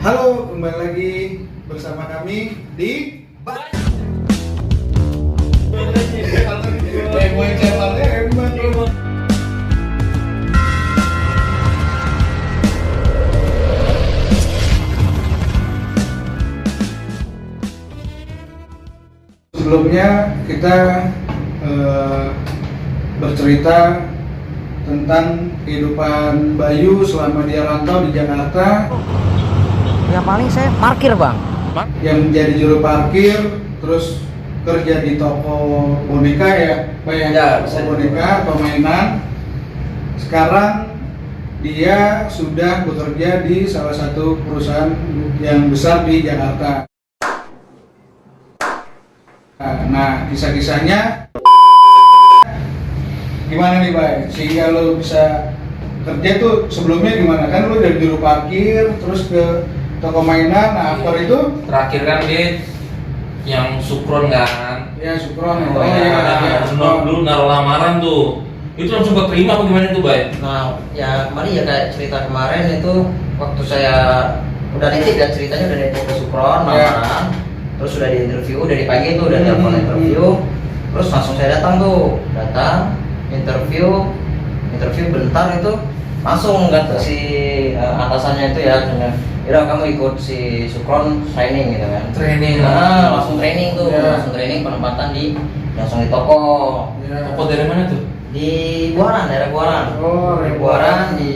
Halo, kembali lagi bersama kami di Sebelumnya kita bercerita tentang kehidupan Bayu selama dia rantau di Jakarta. Yang paling saya parkir, Bang. Yang menjadi juru parkir, terus kerja di toko boneka ya, toko boneka atau mainan. Sekarang dia sudah bekerja di salah satu perusahaan yang besar di Jakarta. Nah, kisah-kisahnya gimana nih, Bay? Sehingga lo bisa kerja tuh sebelumnya gimana? Kan lo dari juru parkir, terus ke toko mainan, nah after itu? Terakhir kan dia yang Sukron kan? Ya, Sukron. Dulu naruh lamaran tuh. Itu langsung keterima apa gimana tuh, Bay? Nah, ya kemarin ya kayak cerita kemarin itu waktu saya udah nitip dan ceritanya udah nitip ke Sukron, lamaran. Terus udah di interview, dari pagi tuh udah telepon interview. Terus langsung saya datang interview bentar itu langsung kan si atasannya itu ya, kamu ikut si Sukron training gitu kan. Training. Nah, langsung training tuh, langsung training penempatan langsung di toko. Toko dari mana tuh? Di Buaran, daerah Buaran. Oh, di Buaran di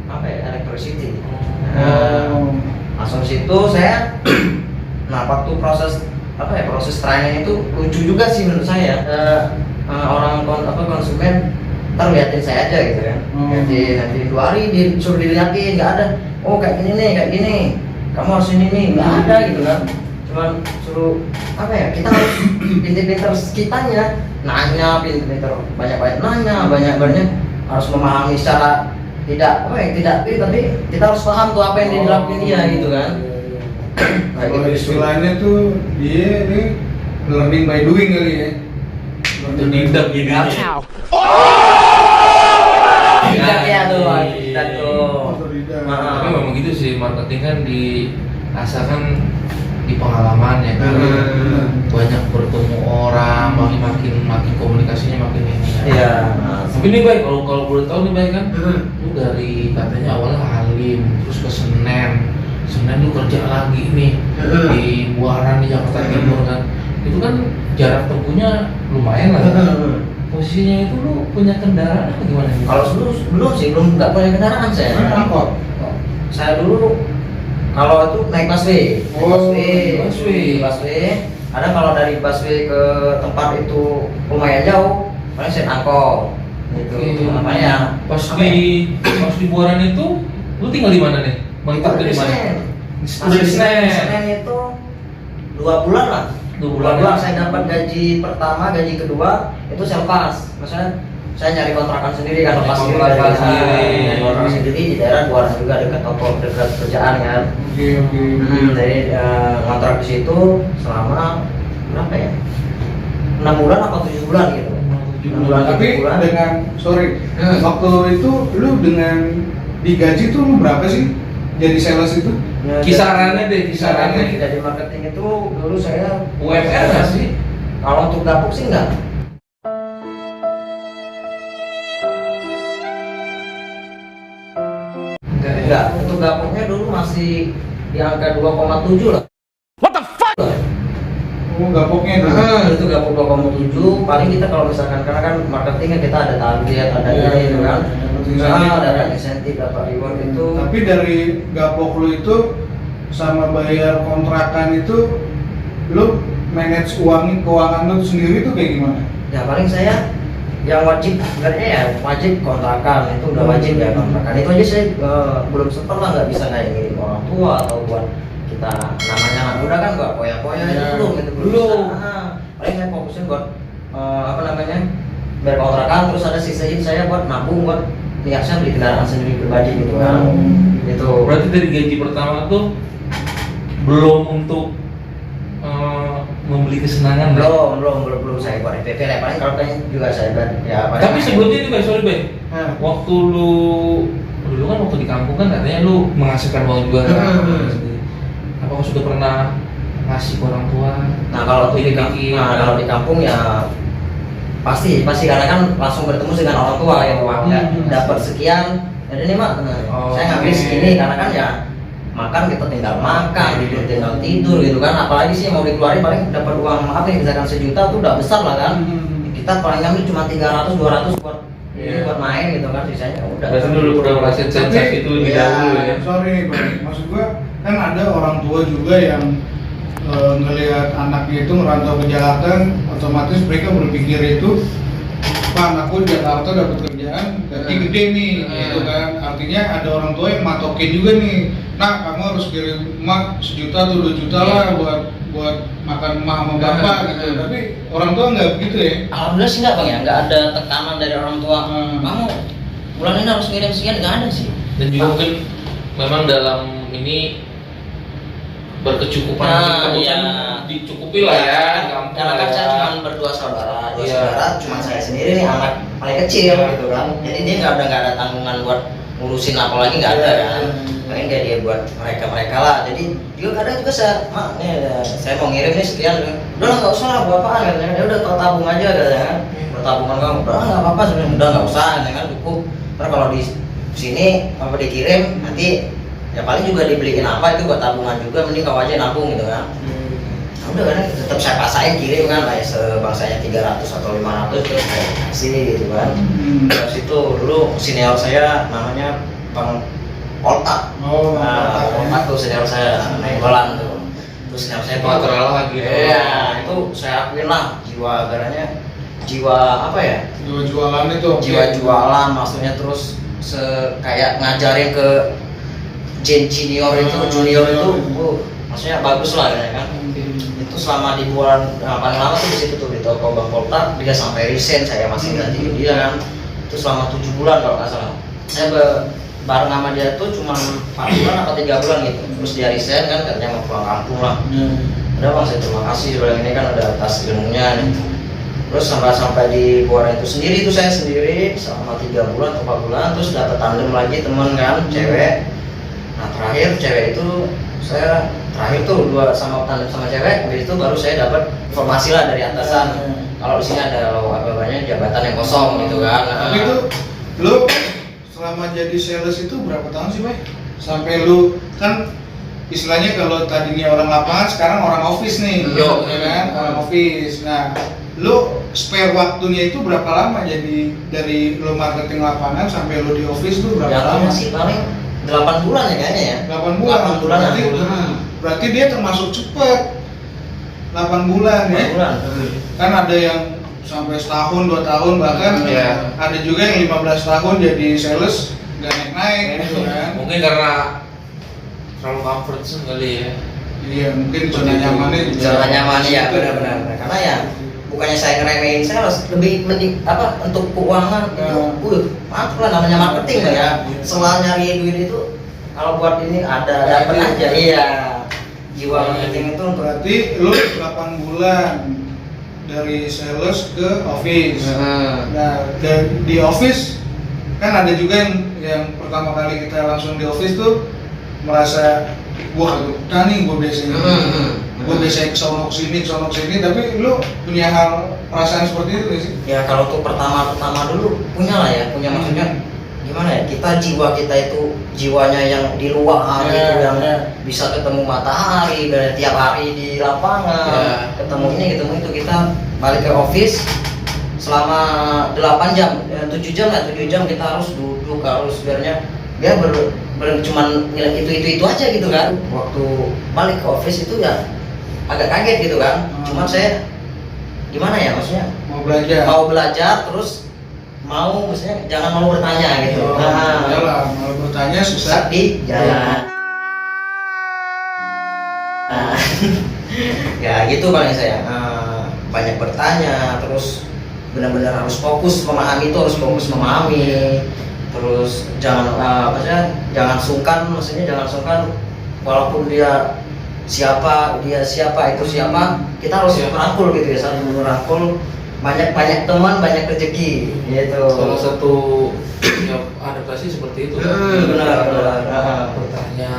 apa ya, Electricity. Langsung situ saya nah waktu proses training itu lucu juga sih menurut saya. Orang konsumen ntar liatin saya aja gitu kan. Nanti 2 hari disuruh diliatin, nggak ada. Oh kayak gini nih, kayak gini. Kamu harus ini nih, nggak ada gitu kan. Cuman suruh kita harus pinter-pinter kitanya nanya, pinter-pinter banyak-banyak nanya, banyak-banyak harus memahami secara tidak tapi kita harus paham tuh apa yang dilakuin dia gitu kan. Nah, kalau istilahnya tuh dia ini learning by doing kali ya. Tidak gini. Tidak ya tuh. Tapi memang gitu sih, marketing kan diasahkan di pengalaman ya kan. Banyak bertemu orang, makin komunikasinya makin ini. Iya. Tapi nih, Bay, kalau boleh tahu nih, Bay, kan lu dari katanya awalnya Halim, terus ke Senen lu kerja lagi nih di Buaran di Jakarta Timur kan. Itu kan jarak tempuhnya lumayan lah ya. Posisinya itu lu punya kendaraan apa gimana? Kalau belum nggak punya kendaraan saya. Angkot. Saya dulu kalau itu naik busway. Busway. Ada kalau dari busway ke tempat itu lumayan jauh, paling saya angkot. Gitu. Namanya Pas di Buaran itu lu tinggal di mana nih? Mantap di mana? Di Senen itu 2 bulan lah. 2 bulan. Saya dapat gaji pertama, gaji kedua itu saya lepas. Maksudnya saya nyari kontrakan sendiri kan, lepas kontrakan sendiri di daerah Buaran juga dekat toko, dekat kerjaan kan. Jadi kontrak di situ selama berapa ya? 6 bulan atau 7 bulan gitu. 7 bulan. Tapi dengan waktu itu lu dengan digaji tuh lu berapa sih? Jadi sales itu? Kisarannya Jadi marketing itu dulu saya UMR nggak sih? Kalau untuk gapuk sih enggak. Enggak, untuk gapuknya dulu masih di angka 2,7 lah. What the fuck? Oh, gapoknya itu. Itu gapuk 2,7. Paling kita kalau misalkan karena kan marketingnya kita ada target, ada ini gitu kan. Ada insentif, dapat reward itu. Tapi dari gapok lu itu sama bayar kontrakan itu lu manage keuangan lu sendiri tuh kayak gimana? Ya paling saya yang wajib sebenarnya ya wajib kontrakan, itu udah wajib ya kontrakan. Itu aja saya belum sempat lah, nggak bisa kayak ngirim orang tua atau buat kita namanya anak muda kan nggak poya-poya itu belum. Paling saya fokusin buat bayar kontrakan, terus ada sisain saya buat nabung buat niatnya beli kendaraan sendiri pribadi gitu kan. Itu Berarti dari gaji pertama tuh belum untuk membeli kesenangan? belum saya buat FPP lah, paling kalau pengen juga saya ya. Tapi sebelumnya itu, Bay, sorry, Bay, waktu lu dulu kan waktu di kampung kan katanya lu menghasilkan uang juga kan? Apakah sudah pernah ngasih ke orang tua? Nah kalau di Bikin. kalau di kampung ya pasti karena kan langsung bertemu dengan orang tua ya, dapat sekian, jadi ini mak, saya ngambil segini karena kan ya makan kita tinggal makan, tidur tinggal tidur gitu kan, apalagi sih mau dikeluarin paling dapat uang apa ya, misalkan 1 juta tuh udah besar lah kan, kita paling ngambil cuma 300-200 buat buat main gitu kan, sisanya udah. Berarti dulu udah ngerasain sensasi itu lebih dahulu ya. Sorry nih Bang, maksud gua kan ada orang tua juga yang ngelihat anaknya itu merantau ke Jakarta, otomatis mereka berpikir itu, Pak anakku di Jakarta dapat kerjaan, gaji gede nih, gitu kan. Artinya ada orang tua yang matokin juga nih, nah kamu harus kirim emak 1 juta atau 2 juta lah buat makan emak sama bapak gitu. Tapi orang tua nggak begitu ya? Alhamdulillah sih nggak Bang ya, nggak ada tekanan dari orang tua. Kamu bulan ini harus ngirim sekian, nggak ada sih. Dan juga mungkin memang dalam ini berkecukupan, iya. dicukupi lah ya. Karena kan saya cuma berdua saudara, cuma saya sendiri nih anak paling kecil gitu kan. Jadi dia nggak ada tanggungan buat ngurusin apa lagi, nggak ada kan. Paling kayak dia buat mereka lah. Jadi juga kadang juga saya mau ngirim nih sekian, udah nggak usah lah bapak katanya, dia udah tabung aja katanya kan. Tabungan kamu udah nggak apa-apa sebenarnya, udah nggak usah kan, cukup. Ntar kalau di sini apa dikirim nanti ya paling juga dibeliin apa itu buat tabungan juga, mending kau aja nabung gitu kan. Nah, udah kan tetap saya pasain kirim kan lah ya, sebangsanya 300 atau 500 terus saya kasih gitu kan. Terus itu dulu senior saya namanya Bang Olta. Nah, Olta tuh senior saya, Nenggolan tuh. Terus senior saya tuh lagi. Iya, itu saya akuin lah jiwa agaranya, jiwa apa ya? Jiwa jualan itu. Jiwa jualan maksudnya, terus kayak ngajarin ke junior itu, maksudnya bagus lah ya kan. Itu selama di bulan paling lama tuh di situ tuh di toko Bang Polta, dia sampai resign saya masih ganti dia kan. Itu selama 7 bulan kalau nggak salah. Saya bareng sama dia tuh cuma 4 bulan atau 3 bulan gitu. Terus dia resign kan, katanya mau pulang kampung lah. Udah Bang, saya terima kasih sebenarnya ini kan udah atas ilmunya nih. Terus sampai di Buaran itu sendiri, itu saya sendiri selama 3 bulan atau 4 bulan, terus dapat tandem lagi teman kan, cewek. Nah terakhir cewek itu saya terakhir tuh sama tandem sama cewek, habis itu baru saya dapat informasi lah dari atasan kalau di sini ada apa banyak jabatan yang kosong gitu kan. Tapi itu lu selama jadi sales itu berapa tahun sih Bay? Sampai lu kan istilahnya kalau tadinya orang lapangan sekarang orang office nih, ya kan, orang office. Nah lu spare waktunya itu berapa lama, jadi dari lu marketing lapangan sampai lu di office tuh berapa lama? Masih paling 8 bulan ya kayaknya ya. 8 bulan. 8 bulan. Berarti dia termasuk cepet. 8 bulan ya. 8 bulan. Kan ada yang sampai setahun, 2 tahun bahkan ada juga yang 15 tahun jadi sales nggak naik-naik gitu kan. Mungkin karena terlalu comfort zone kali ya. Iya, mungkin zona nyamannya juga. Zona nyaman ya, benar-benar. Karena ya bukannya saya ngeremehin sales, lebih mending apa untuk keuangan itu, maaf lah namanya marketing lah ya. Selalu nyari duit itu kalau buat ini ada dapat aja. Iya. Jiwa marketing itu berarti lu 8 bulan dari sales ke office. Nah, dan di office kan ada juga yang pertama kali kita langsung di office tuh merasa wah betah nih gue biasanya. Gue biasanya kesonok sini, tapi lu punya hal perasaan seperti itu gak sih? Ya kalau untuk pertama dulu punya lah ya, punya maksudnya gimana ya, jiwa kita itu jiwanya yang di luar gitu, yang bisa ketemu matahari dan tiap hari di lapangan, ketemu itu kita balik ke office selama 8 jam, 7 jam kita harus duduk, harus biarnya dia cuman itu aja gitu kan. Waktu balik ke office itu ya agak kaget gitu kan. Cuman saya gimana ya, maksudnya mau belajar terus mau maksudnya jangan malu bertanya gitu. Malu bertanya susah di jalan. Ya gitu paling saya banyak bertanya, terus benar-benar harus fokus memahami, terus jangan sungkan, maksudnya jangan sungkan walaupun dia siapa, kita harus merangkul gitu ya, saling merangkul. Banyak teman, banyak rezeki gitu. Salah satu ya, adaptasi seperti itu. Benar. Bertanya,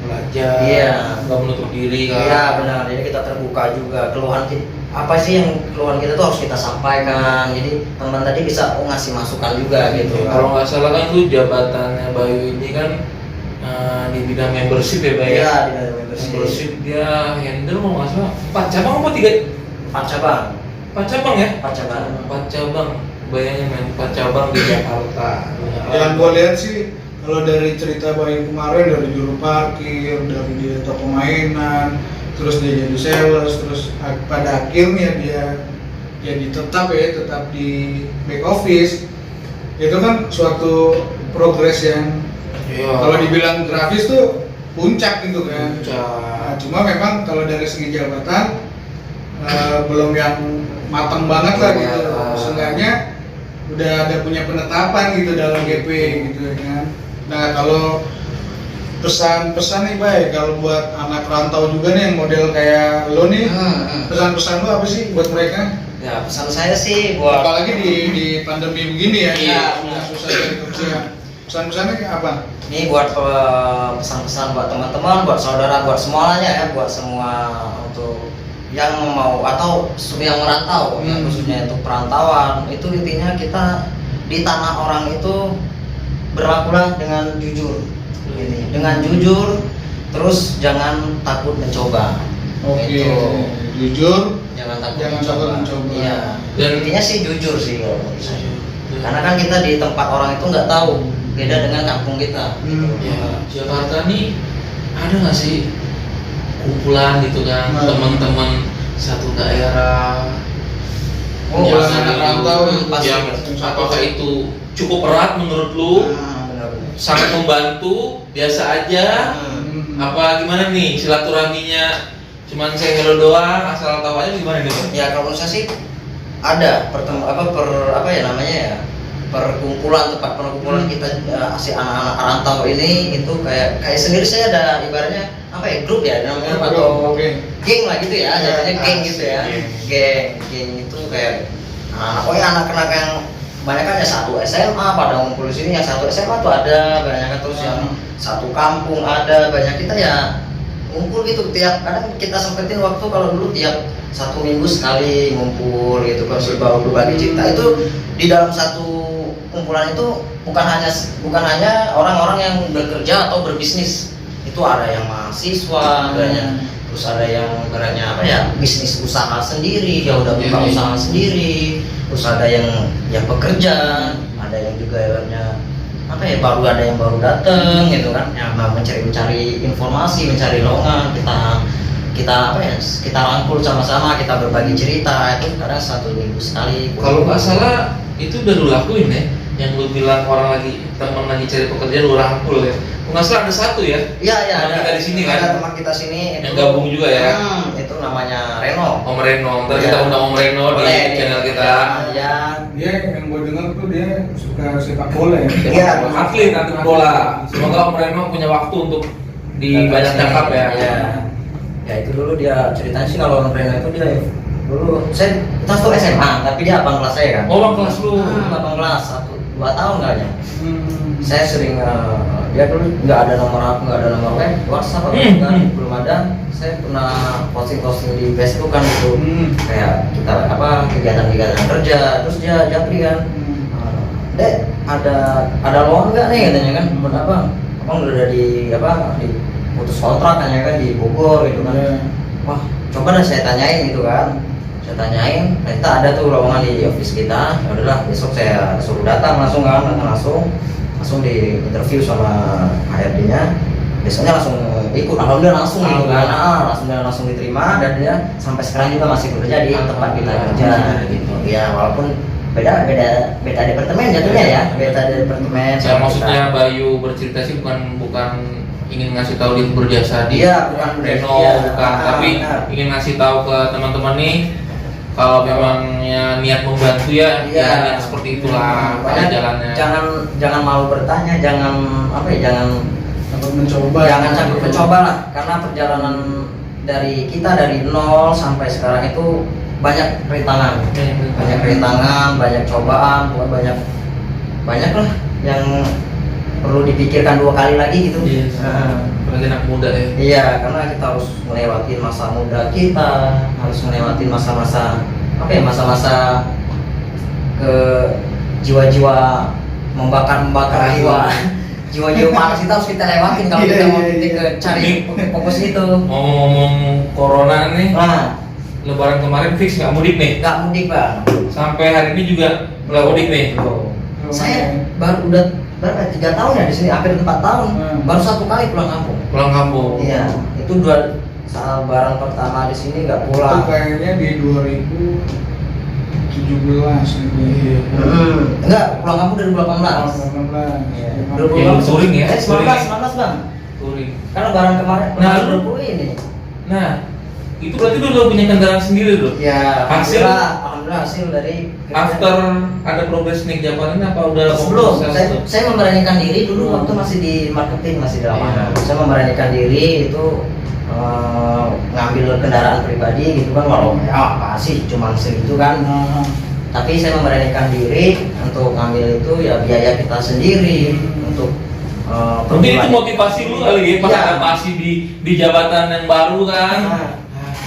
belajar, Iya. nggak menutup diri kan. Iya benar, jadi kita terbuka juga keluhan apa sih yang keluhan kita tuh harus kita sampaikan. Jadi teman tadi bisa ngasih masukan juga gitu. Kalau nggak salah kan tuh jabatannya Bayu ini kan di bidang membership ya, Bay? Iya di dalam membership. Membership dia handle kalau nggak salah 4 cabang apa 3? 4 cabang. 4 cabang ya? 4 cabang. 4 cabang. Bayangin men, 4 cabang di Jakarta. Yang gue lihat sih kalau dari cerita Bayu kemarin, dari juru parkir, dari dia toko mainan, terus dia jadi sales, terus pada akhirnya dia jadi tetap di back office. Itu kan suatu progres yang Iya. kalau dibilang grafis tuh puncak gitu kan. Puncak. Nah, cuma memang kalau dari segi jabatan belum yang matang banget lah gitu. Seenggaknya udah ada punya penetapan gitu dalam GP gitu ya kan. Nah kalau pesan-pesan nih Bay, kalau buat anak rantau juga nih yang model kayak lo nih, pesan-pesan lo apa sih buat mereka? Ya pesan saya sih buat Apalagi di pandemi begini ya, Iya. susah cari kerja. Pesan-pesannya kayak apa? ini buat pesan-pesan buat teman-teman, buat saudara, buat semuanya ya, buat semua untuk yang mau atau yang merantau, ya, khususnya untuk perantauan itu intinya kita di tanah orang itu berlakulah dengan jujur, ini dengan jujur, terus jangan takut mencoba. Oke, Itu. jujur. Jangan takut Jangan takut mencoba. Iya. Dan- Intinya sih jujur sih kalau menurut saya. Karena kan kita di tempat orang itu nggak tahu, beda dengan kampung kita. Ya, Jakarta nih ada nggak sih kumpulan gitu kan, Nah. teman-teman satu daerah Kumpulan yang anak rantau pasti. yang apakah itu cukup erat menurut lu, Benar-benar. sangat membantu, biasa aja, apa gimana nih silaturahminya, cuman saya hello doang asal tahu aja gimana nih Bang? Ya kalau menurut saya sih ada perkumpulan tempat perkumpulan kita si anak-anak rantau ini itu kayak sendiri saya ada ibaratnya apa ya grup ya namanya atau Oke. geng lah gitu ya, jadinya geng gitu ya, geng itu kayak anak-anak yang banyak kan ya satu SMA pada ngumpul di sini, yang satu SMA tuh ada banyak kan, terus yang satu kampung ada banyak, kita ya ngumpul gitu tiap kadang kita sempetin waktu, kalau dulu tiap 1 minggu sekali ngumpul gitu kan, baru berbagi cerita. Itu di dalam satu kumpulan itu bukan hanya orang-orang yang bekerja atau berbisnis, itu ada yang mahasiswa banyak, terus ada yang ibaratnya apa ya bisnis usaha sendiri, dia udah buka usaha sendiri, terus ada yang bekerja, ada yang juga ibaratnya apa ya ada yang baru datang gitu kan, yang mencari informasi, mencari lowongan, kita apa ya kita rangkul sama-sama, kita berbagi cerita. Itu kadang 1 minggu sekali. Kalau nggak salah itu udah lu lakuin ya, yang lu bilang orang teman lagi cari pekerjaan lu rangkul ya. Kalau nggak salah ada satu ya. Iya Teman kita di sini kan? Ada teman kita sini Yang gabung juga ya. Itu namanya Reno. Om Reno, ntar Iya. kita undang Om Reno di Boleh, channel kita. Ya. Dia yang gue dengar tuh dia suka sepak bola ya. Iya. Atlet bola. Semoga Om Reno punya waktu untuk di banyak cakap ya. Iya. Ya itu dulu dia ceritanya sih, kalau Om Reno itu dia dulu kita tuh SMA, tapi dia abang kelas saya kan. Oh, abang kelas lu. Abang kelas 1-2 tahun kayaknya. Saya sering dia dulu nggak ada nomor web, WhatsApp kan belum ada. Saya pernah posting di Facebook kan itu kayak kita kegiatan kerja, terus dia japri kan, Dek ada lowongan nggak nih katanya kan, buat abang udah di putus kontrak katanya kan di Bogor gitu kan. Wah coba dah saya tanyain gitu kan, ternyata ada tuh lowongan di office kita. Ya udahlah, besok saya suruh datang langsung di interview sama HRD-nya. Besoknya langsung ikut, alhamdulillah langsung gitu kan, langsung diterima, dan dia sampai sekarang juga masih bekerja di tempat kita kerja gitu. Ya walaupun beda departemen jatuhnya ya, beda departemen. Ya maksudnya Bayu bercerita sih bukan ingin ngasih tahu dia berjasa di bukan Reno, bukan, tapi ingin ngasih tahu ke teman-teman nih kalau memangnya niat membantu ya, niat seperti itulah pada jalannya. Jangan malu bertanya, jangan takut mencoba lah, karena perjalanan dari kita dari nol sampai sekarang itu banyak rintangan, banyak cobaan, banyak lah yang perlu dipikirkan 2 kali lagi gitu. apalagi anak muda ya. Iya, karena kita harus melewati masa muda kita, harus melewati masa-masa apa ya, masa-masa ke jiwa-jiwa membakar jiwa. Jiwa-jiwa panas kita harus kita lewatin kalau kita mau ke cari fokus itu. Ngomong-ngomong corona nih, Nah, Lebaran kemarin fix nggak mudik nih. nggak mudik Bang. Sampai hari ini juga nggak mudik nih. Saya baru udah berapa? 3 tahun ya di sini, hampir 4 tahun. Baru 1 kali pulang kampung. Pulang kampung. Iya, itu Lebaran pertama di sini nggak Itu pulang. kayaknya di 2017 gitu. Enggak, pulang kampung dari 2018. 2018. Iya. Yang touring ya? 19 Bang. Touring. Kan Lebaran kemarin, Nah, Lebaran 20 ini. Nah, itu berarti lu udah punya kendaraan sendiri tuh? Ya, Hasil? alhamdulillah hasil dari After ada progres naik Japan ini apa udah sebelum mau saya memberanikan diri dulu waktu masih di marketing, masih di lapangan. Iya. Saya memberanikan diri itu ngambil kendaraan pribadi gitu kan, walau ya apa sih cuman segitu kan. Tapi saya memberanikan diri untuk ngambil itu ya biaya kita sendiri untuk mungkin itu motivasi lu kali ya pas Iya. adaptasi di jabatan yang baru kan. Nah,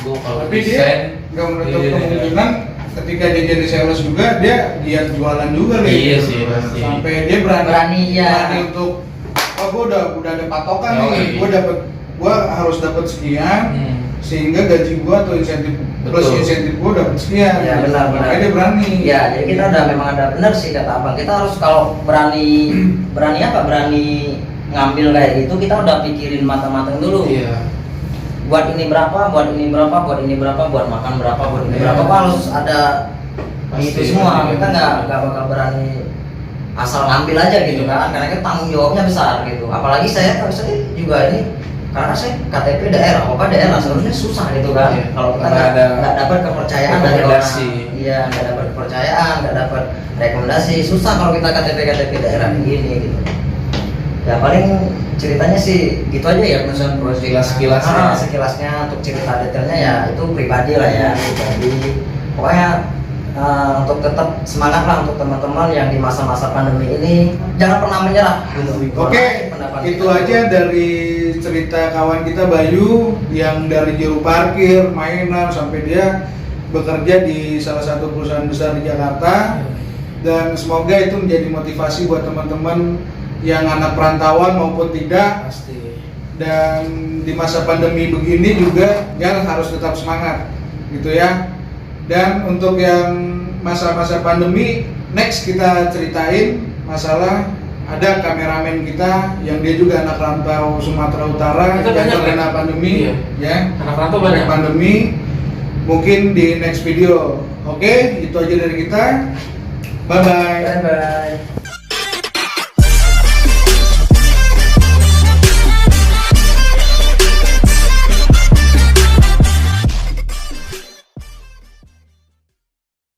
Gua kalau Tapi dia desain nggak menutup iya, kemungkinan ketika dia jadi sales juga dia giat jualan juga nih. Iya sih, pasti. Sampai dia berani ya. untuk gua udah ada patokan Oh, nih. iya. Gua harus dapat sekian sehingga gaji gua atau insentif plus Betul. insentif gua dapat sekian. Ya, benar. Makanya dia berani. Ya, jadi kita udah memang ada benar sih kata abang. Kita harus kalau berani ngambil kayak gitu, kita udah pikirin matang-matang dulu. Iya. Buat ini berapa, buat ini berapa, buat ini berapa, buat makan berapa, buat ini berapa. Kok harus ada Pasti, itu semua. pasti. Kita nggak bakal berani asal ngambil aja gitu kan. Karena kan tanggung jawabnya besar gitu. Apalagi saya juga ini karena saya KTP daerah, daerah seharusnya susah gitu kan. Iya. Kalau kita Karena ada nggak dapat kepercayaan dari orang, rekomendasi. iya nggak dapat kepercayaan, nggak dapat rekomendasi, susah kalau kita KTP daerah begini gitu. Ya paling ceritanya sih gitu aja ya, Sekilas-sekilasnya. sekilasnya untuk cerita detailnya ya itu pribadi lah ya, pribadi. Pokoknya untuk tetap semangat lah untuk teman-teman yang di masa-masa pandemi ini, jangan pernah menyerah gitu. Oke, Pendapat itu kita. aja dari cerita kawan kita Bayu yang dari juru parkir, mainan sampai dia bekerja di salah satu perusahaan besar di Jakarta. Dan semoga itu menjadi motivasi buat teman-teman yang anak perantauan maupun tidak. Pasti. Dan di masa pandemi begini juga jangan harus tetap semangat gitu ya. Dan untuk yang masa-masa pandemi, next kita ceritain masalah ada kameramen kita yang dia juga anak rantau Sumatera Utara Kita yang banyak, terkena kan? pandemi Iya. ya. Anak rantau banyak. Pandemi mungkin di next video. Oke, itu aja dari kita. Bye bye. Bye bye.